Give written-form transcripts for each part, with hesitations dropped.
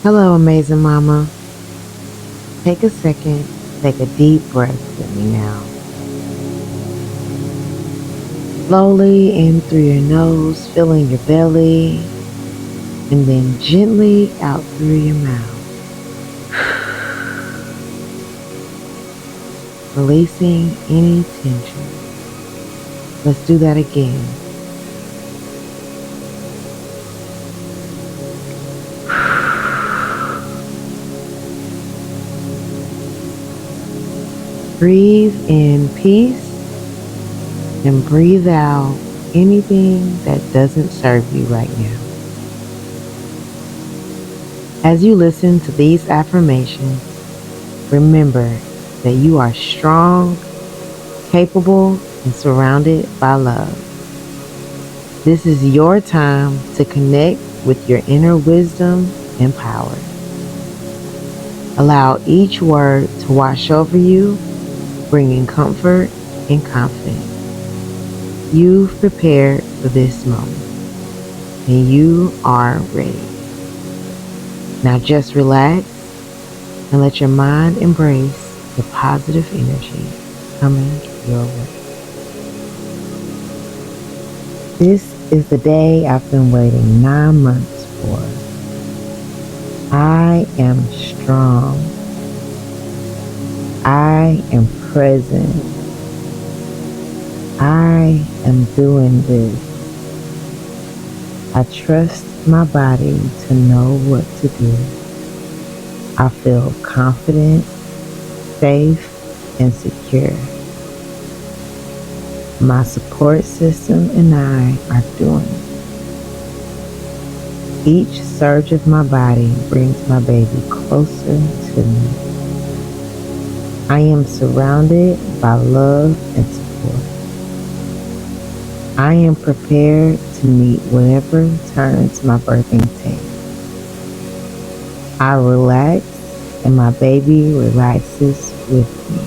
Hello, amazing mama. Take a second, take a deep breath with me now. Slowly in through your nose, filling your belly, and then gently out through your mouth. Releasing any tension. Let's do that again. Breathe in peace and breathe out anything that doesn't serve you right now. As you listen to these affirmations, remember that you are strong, capable, and surrounded by love. This is your time to connect with your inner wisdom and power. Allow each word to wash over you, bringing comfort and confidence. You've prepared for this moment, and you are ready. Now just relax and let your mind embrace the positive energy coming your way. This is the day I've been waiting 9 months for. I am strong. I am present. I am doing this. I trust my body to know what to do. I feel confident, safe, and secure. My support system and I are doing it. Each surge of my body brings my baby closer to me. I am surrounded by love and support. I am prepared to meet whatever turns my birthing takes. I relax and my baby relaxes with me.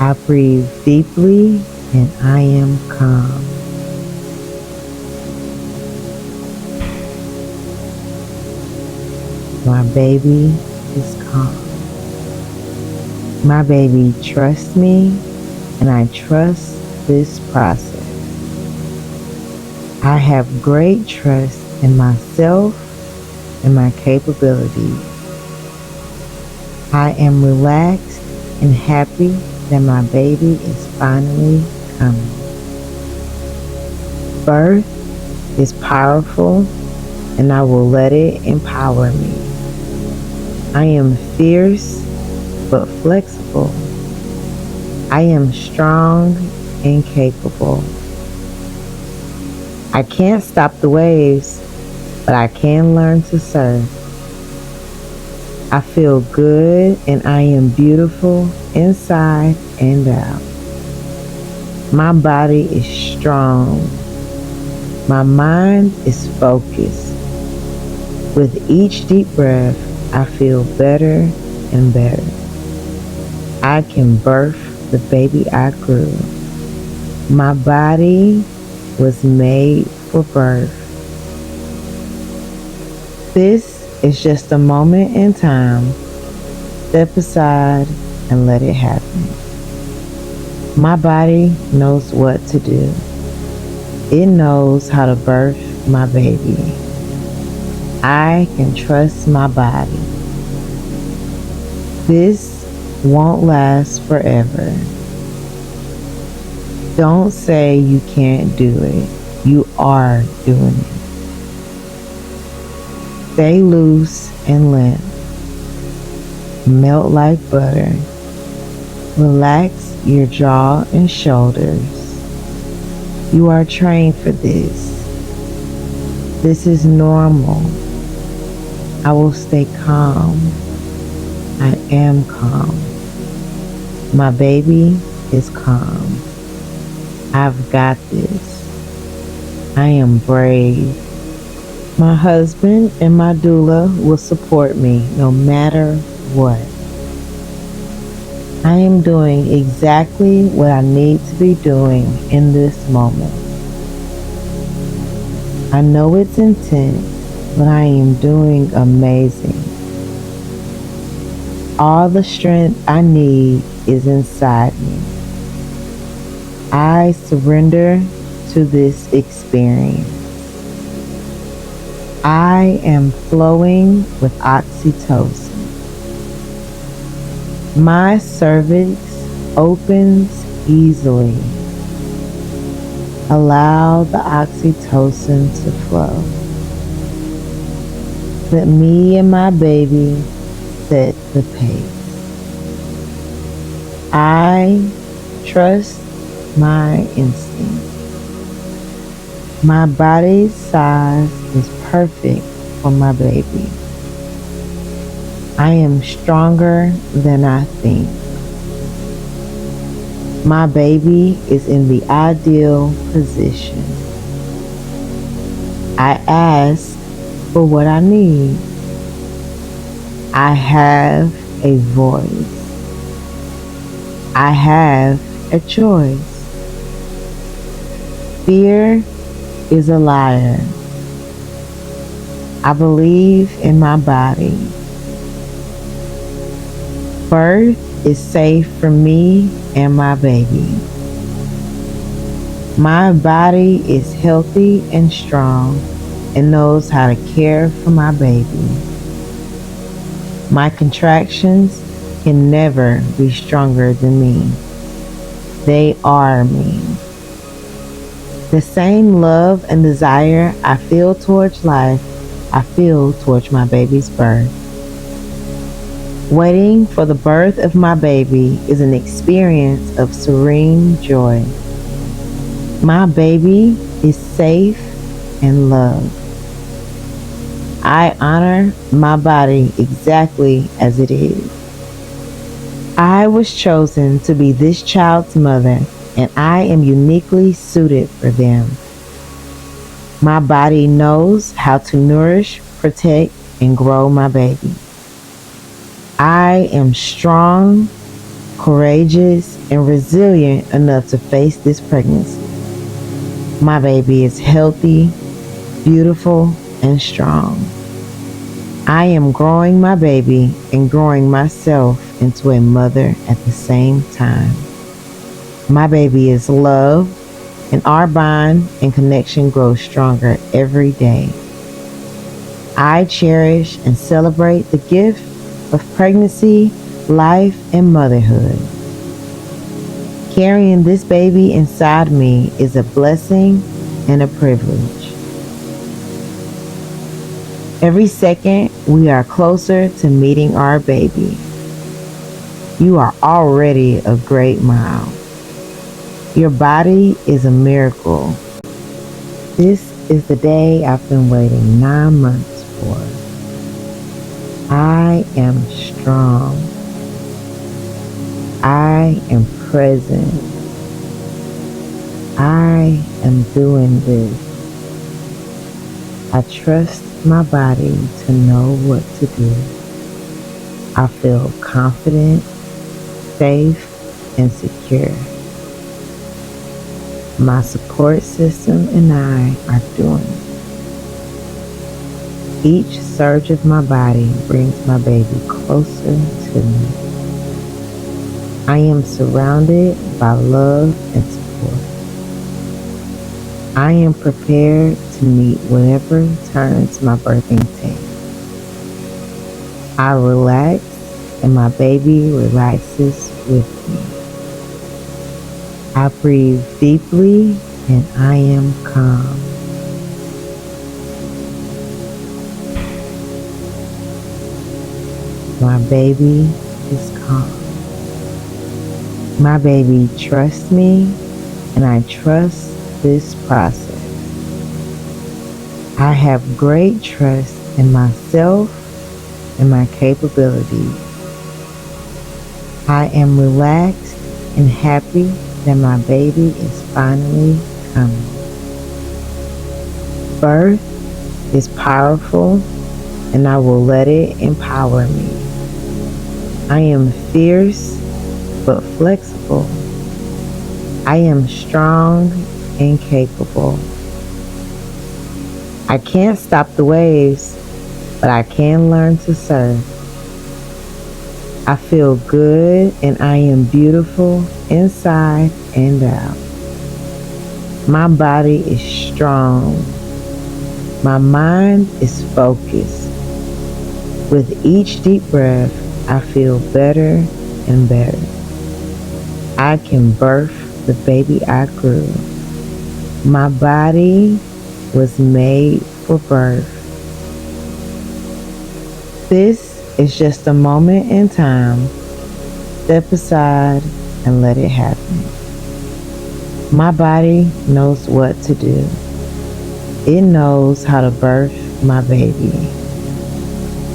I breathe deeply and I am calm. My baby is calm. My baby trusts me and I trust this process. I have great trust in myself and my capabilities. I am relaxed and happy that my baby is finally coming. Birth is powerful and I will let it empower me. I am fierce but flexible. I am strong and capable. I can't stop the waves, but I can learn to surf. I feel good and I am beautiful inside and out. My body is strong. My mind is focused. With each deep breath, I feel better and better. I can birth the baby I grew. My body was made for birth. This is just a moment in time. Step aside and let it happen. My body knows what to do. It knows how to birth my baby. I can trust my body. This won't last forever. Don't say you can't do it. You are doing it. Stay loose and limp. Melt like butter. Relax your jaw and shoulders. You are trained for this. This is normal. I will stay calm. I am calm. My baby is calm. I've got this. I am brave. My husband and my doula will support me no matter what. I am doing exactly what I need to be doing in this moment. I know it's intense, but I am doing amazing. All the strength I need is inside me. I surrender to this experience. I am flowing with oxytocin. My cervix opens easily. Allow the oxytocin to flow. Let me and my baby set the pace. I trust my instinct. My body's size is perfect for my baby. I am stronger than I think. My baby is in the ideal position. I ask for what I need. I have a voice. I have a choice. Fear is a liar. I believe in my body. Birth is safe for me and my baby. My body is healthy and strong and knows how to care for my baby. My contractions can never be stronger than me. They are me. The same love and desire I feel towards life, I feel towards my baby's birth. Waiting for the birth of my baby is an experience of serene joy. My baby is safe and loved. I honor my body exactly as it is. I was chosen to be this child's mother, and I am uniquely suited for them. My body knows how to nourish, protect, and grow my baby. I am strong, courageous, and resilient enough to face this pregnancy. My baby is healthy, beautiful, and strong. I am growing my baby and growing myself into a mother at the same time. My baby is loved, and our bond and connection grows stronger every day. I cherish and celebrate the gift of pregnancy, life, and motherhood. Carrying this baby inside me is a blessing and a privilege. Every second, we are closer to meeting our baby. You are already a great mom. Your body is a miracle. This is the day I've been waiting 9 months for. I am strong. I am present. I am doing this. I trust my body to know what to do. I feel confident, safe, and secure. My support system and I are doing it. Each surge of my body brings my baby closer to me. I am surrounded by love and support. I am prepared to meet whatever turns my birthing takes. I relax and my baby relaxes with me. I breathe deeply and I am calm. My baby is calm. My baby trusts me and I trust this process. I have great trust in myself and my capabilities. I am relaxed and happy that my baby is finally coming. Birth is powerful and I will let it empower me. I am fierce but flexible. I am strong and capable. I can't stop the waves, but I can learn to surf. I feel good and I am beautiful inside and out. My body is strong. My mind is focused. With each deep breath, I feel better and better. I can birth the baby I grew. My body was made for birth. This is just a moment in time. Step aside and let it happen. My body knows what to do. It knows how to birth my baby.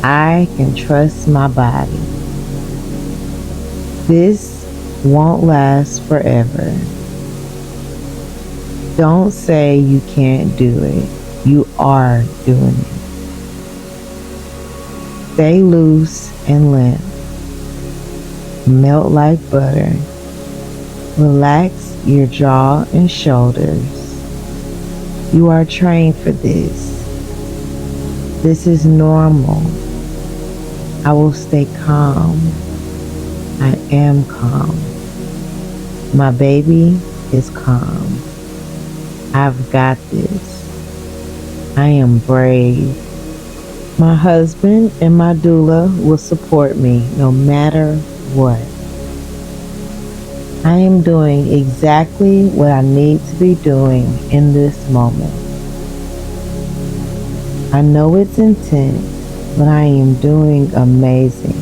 I can trust my body. This won't last forever. Don't say you can't do it. You are doing it. Stay loose and limp. Melt like butter. Relax your jaw and shoulders. You are trained for this. This is normal. I will stay calm. I am calm. My baby is calm. I've got this. I am brave. My husband and my doula will support me no matter what. I am doing exactly what I need to be doing in this moment. I know it's intense, but I am doing amazing.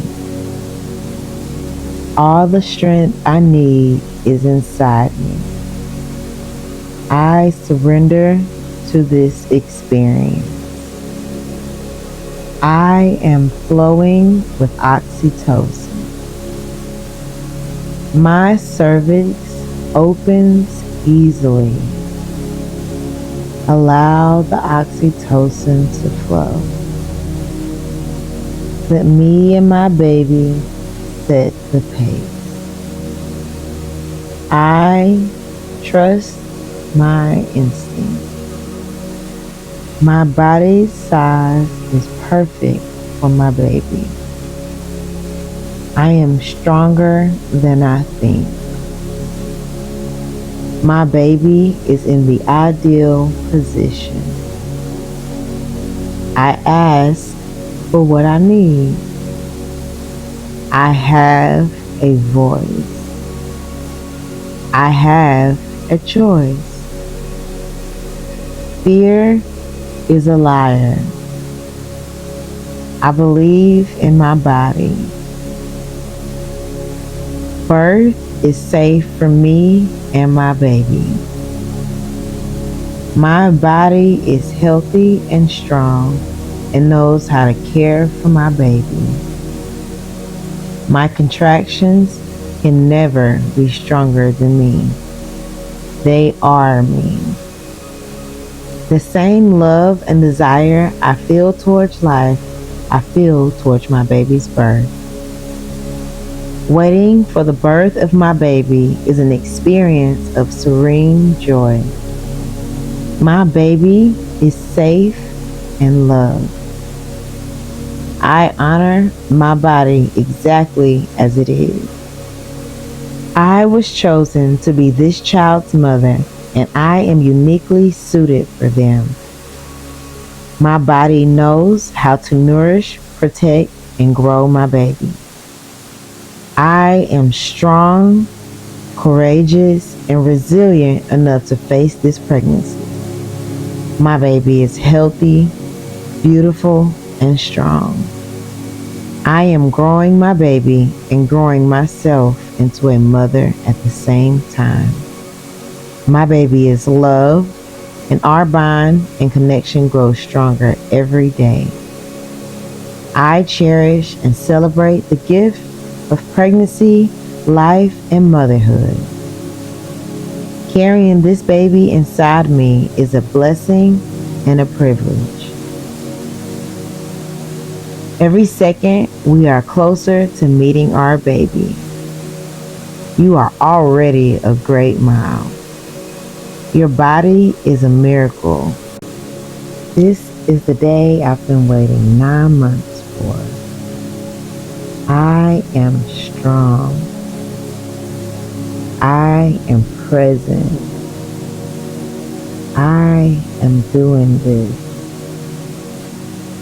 All the strength I need is inside me. I surrender to this experience. I am flowing with oxytocin. My cervix opens easily. Allow the oxytocin to flow. Let me and my baby set the pace. I trust my instinct. My body's size is perfect for my baby. I am stronger than I think. My baby is in the ideal position. I ask for what I need. I have a voice. I have a choice. Fear is a liar. I believe in my body. Birth is safe for me and my baby. My body is healthy and strong and knows how to care for my baby. My contractions can never be stronger than me. They are me. The same love and desire I feel towards life, I feel towards my baby's birth. Waiting for the birth of my baby is an experience of serene joy. My baby is safe and loved. I honor my body exactly as it is. I was chosen to be this child's mother, and I am uniquely suited for them. My body knows how to nourish, protect, and grow my baby. I am strong, courageous, and resilient enough to face this pregnancy. My baby is healthy, beautiful, and strong. I am growing my baby and growing myself into a mother at the same time. My baby is loved, and our bond and connection grows stronger every day. I cherish and celebrate the gift of pregnancy, life, and motherhood. Carrying this baby inside me is a blessing and a privilege. Every second, we are closer to meeting our baby. You are already a great mom. Your body is a miracle. This is the day I've been waiting 9 months for. I am strong. I am present. I am doing this.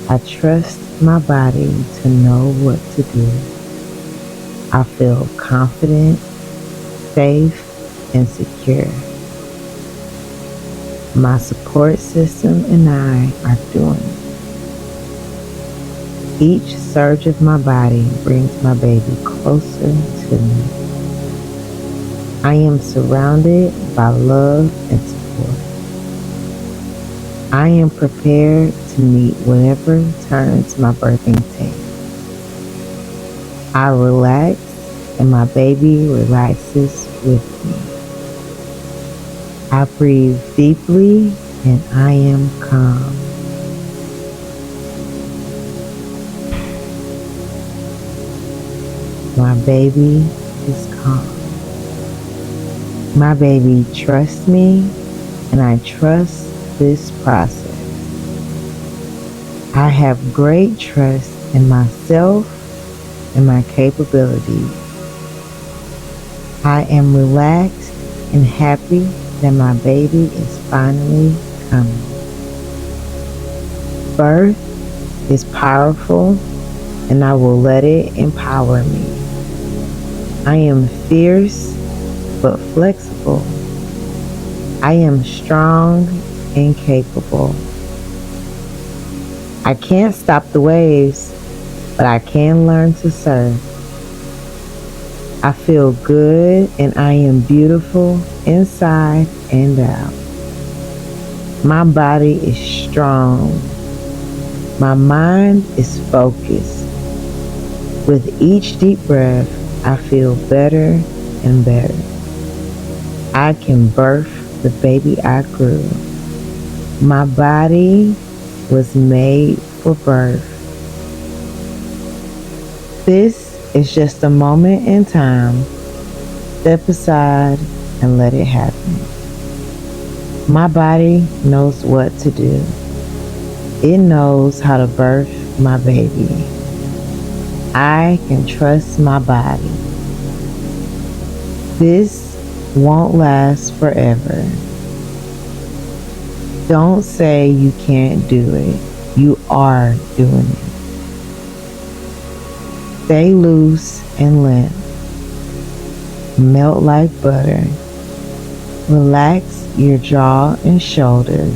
I trust my body to know what to do. I feel confident, safe, and secure. My support system and I are doing it. Each surge of my body brings my baby closer to me. I am surrounded by love and support. I am prepared to meet whatever turns my birthing takes. I relax and my baby relaxes with me. I breathe deeply and I am calm. My baby is calm. My baby trusts me and I trust this process. I have great trust in myself and my capabilities. I am relaxed and happy that my baby is finally coming. Birth is powerful and I will let it empower me. I am fierce but flexible. I am strong and capable. I can't stop the waves, but I can learn to surf. I feel good and I am beautiful inside and out. My body is strong. My mind is focused. With each deep breath, I feel better and better. I can birth the baby I grew. My body was made for birth. This is just a moment in time. Step aside and let it happen. My body knows what to do. It knows how to birth my baby. I can trust my body. This won't last forever. Don't say you can't do it. You are doing it. Stay loose and limp. Melt like butter. Relax your jaw and shoulders.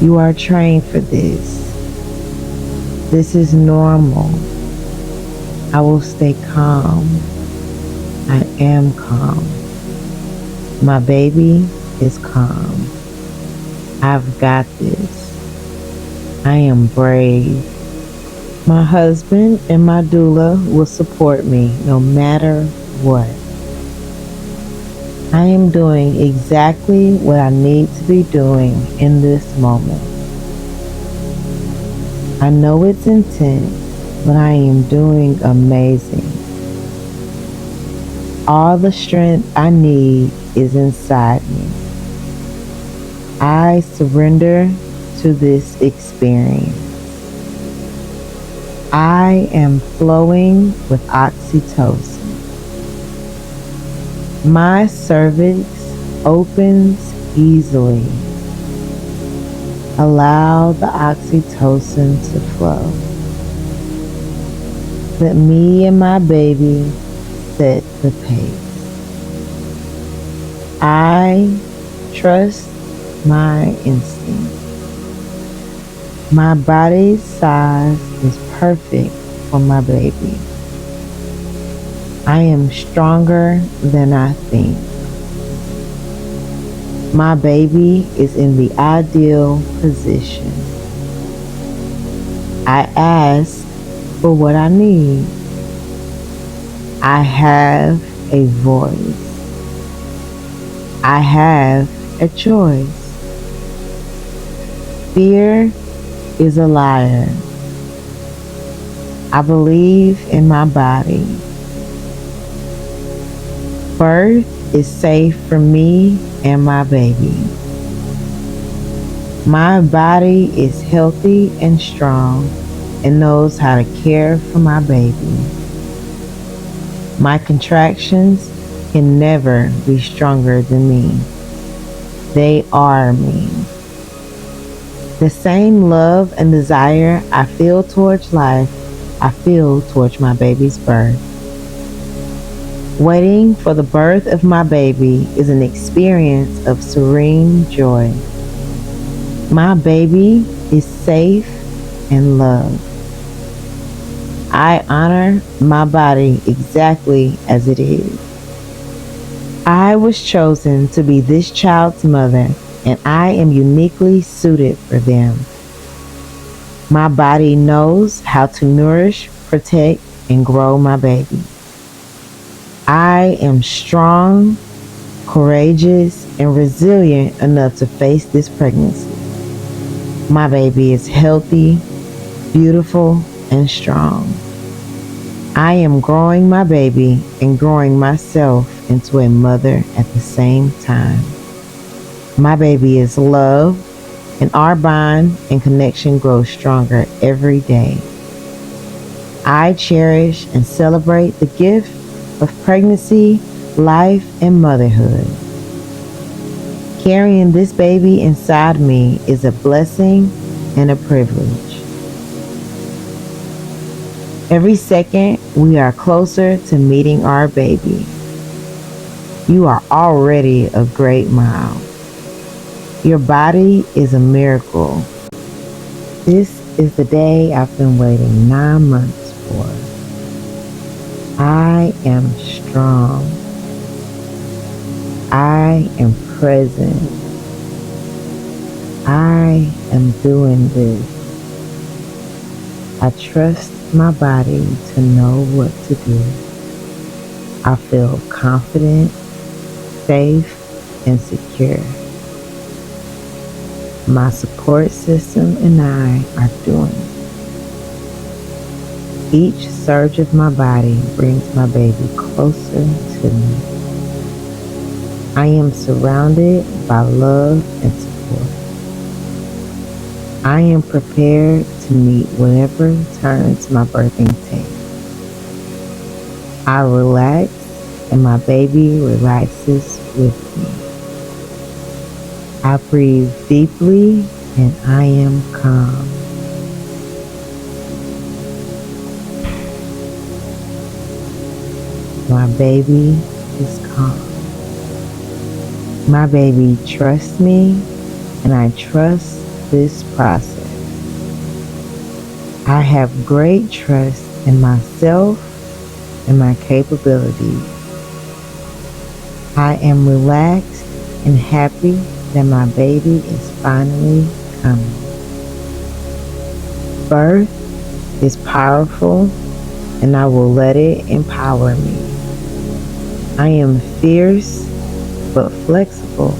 You are trained for this. This is normal. I will stay calm. I am calm. My baby is calm. I've got this. I am brave. My husband and my doula will support me no matter what. I am doing exactly what I need to be doing in this moment. I know it's intense, but I am doing amazing. All the strength I need is inside me. I surrender to this experience. I am flowing with oxytocin. My cervix opens easily. Allow the oxytocin to flow. Let me and my baby set the pace. I trust my instinct. My body's size is perfect for my baby. I am stronger than I think. My baby is in the ideal position. I ask for what I need. I have a voice. I have a choice. Fear is a liar. I believe in my body. Birth is safe for me and my baby. My body is healthy and strong and knows how to care for my baby. My contractions can never be stronger than me. They are me. The same love and desire I feel towards life, I feel towards my baby's birth. Waiting for the birth of my baby is an experience of serene joy. My baby is safe and loved. I honor my body exactly as it is. I was chosen to be this child's mother, and I am uniquely suited for them. My body knows how to nourish, protect, and grow my baby. I am strong, courageous, and resilient enough to face this pregnancy. My baby is healthy, beautiful, and strong. I am growing my baby and growing myself into a mother at the same time. My baby is loved, and our bond and connection grows stronger every day. I cherish and celebrate the gift of pregnancy, life, and motherhood. Carrying this baby inside me is a blessing and a privilege. Every second, we are closer to meeting our baby. You are already a great mom. Your body is a miracle. This is the day I've been waiting 9 months for. I am strong. I am present. I am doing this. I trust my body to know what to do. I feel confident, safe, and secure. My support system and I are doing it. Each surge of my body brings my baby closer to me. I am surrounded by love and support. I am prepared to meet whatever turns my birthing takes. I relax and my baby relaxes with me. I breathe deeply and I am calm. My baby is calm. My baby trusts me and I trust this process. I have great trust in myself and my capabilities. I am relaxed and happy that my baby is finally coming. Birth is powerful and I will let it empower me. I am fierce but flexible.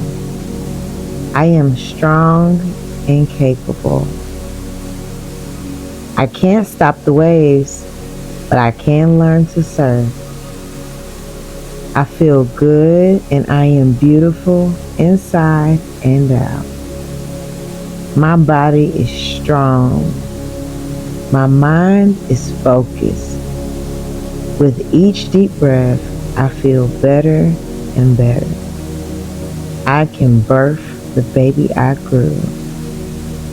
I am strong and capable. I can't stop the waves, but I can learn to surf. I feel good and I am beautiful inside and out. My body is strong. My mind is focused. With each deep breath, I feel better and better. I can birth the baby I grew.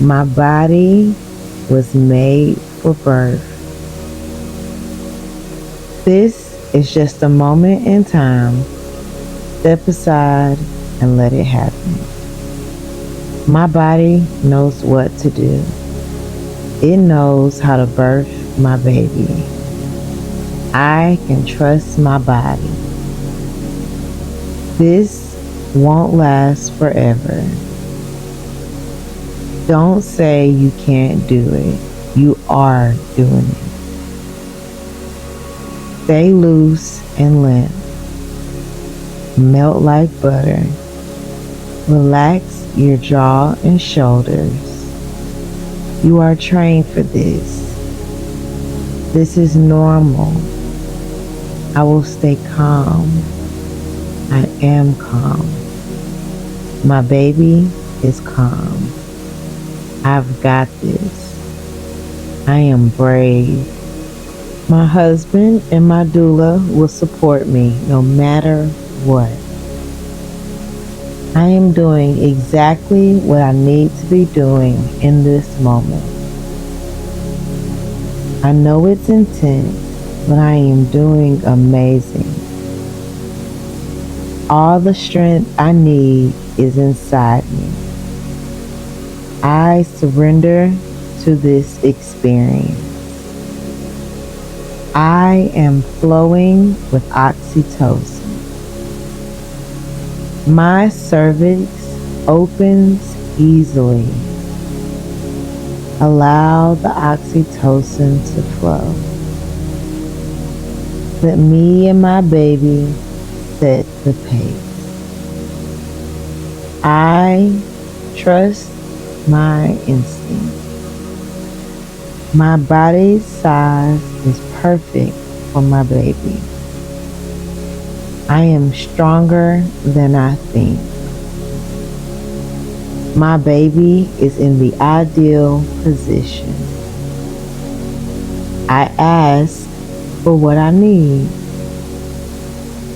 My body was made for birth. This is just a moment in time. Step aside and let it happen. My body knows what to do. It knows how to birth my baby. I can trust my body. This won't last forever. Don't say you can't do it. You are doing it. Stay loose and limp. Melt like butter. Relax your jaw and shoulders. You are trained for this. This is normal. I will stay calm. I am calm. My baby is calm. I've got this. I am brave. My husband and my doula will support me no matter what. I am doing exactly what I need to be doing in this moment. I know it's intense, but I am doing amazing. All the strength I need is inside me. I surrender to this experience. I am flowing with oxytocin. My cervix opens easily. Allow the oxytocin to flow. Let me and my baby set the pace. I trust my instinct. My body's size is perfect for my baby. I am stronger than I think. My baby is in the ideal position. I ask for what I need.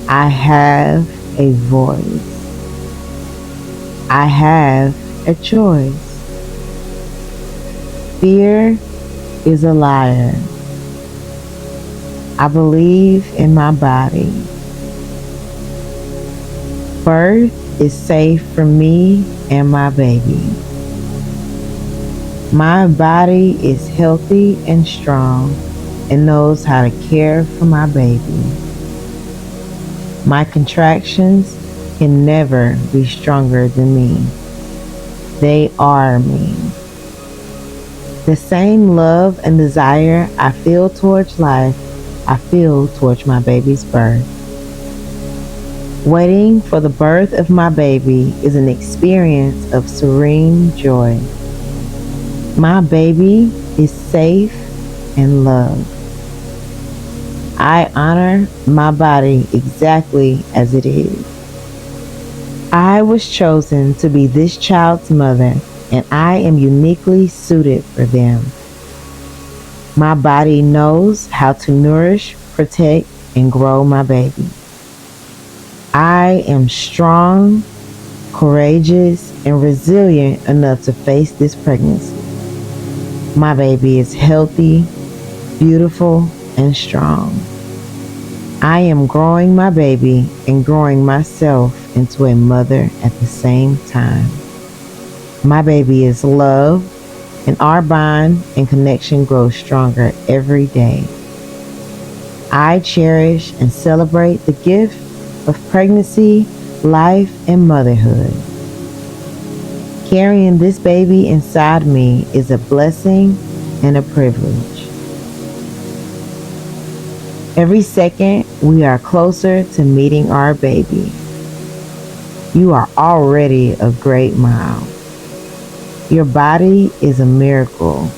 I have a voice. I have a choice. Fear is a liar. I believe in my body. Birth is safe for me and my baby. My body is healthy and strong and knows how to care for my baby. My contractions can never be stronger than me. They are me. The same love and desire I feel towards life, I feel towards my baby's birth. Waiting for the birth of my baby is an experience of serene joy. My baby is safe and loved. I honor my body exactly as it is. I was chosen to be this child's mother, and I am uniquely suited for them. My body knows how to nourish, protect, and grow my baby. I am strong, courageous, and resilient enough to face this pregnancy. My baby is healthy, beautiful, and strong. I am growing my baby and growing myself into a mother at the same time. My baby is loved, and our bond and connection grows stronger every day. I cherish and celebrate the gift of pregnancy, life, and motherhood. Carrying this baby inside me is a blessing and a privilege. Every second, we are closer to meeting our baby. You are already a great mom. Your body is a miracle,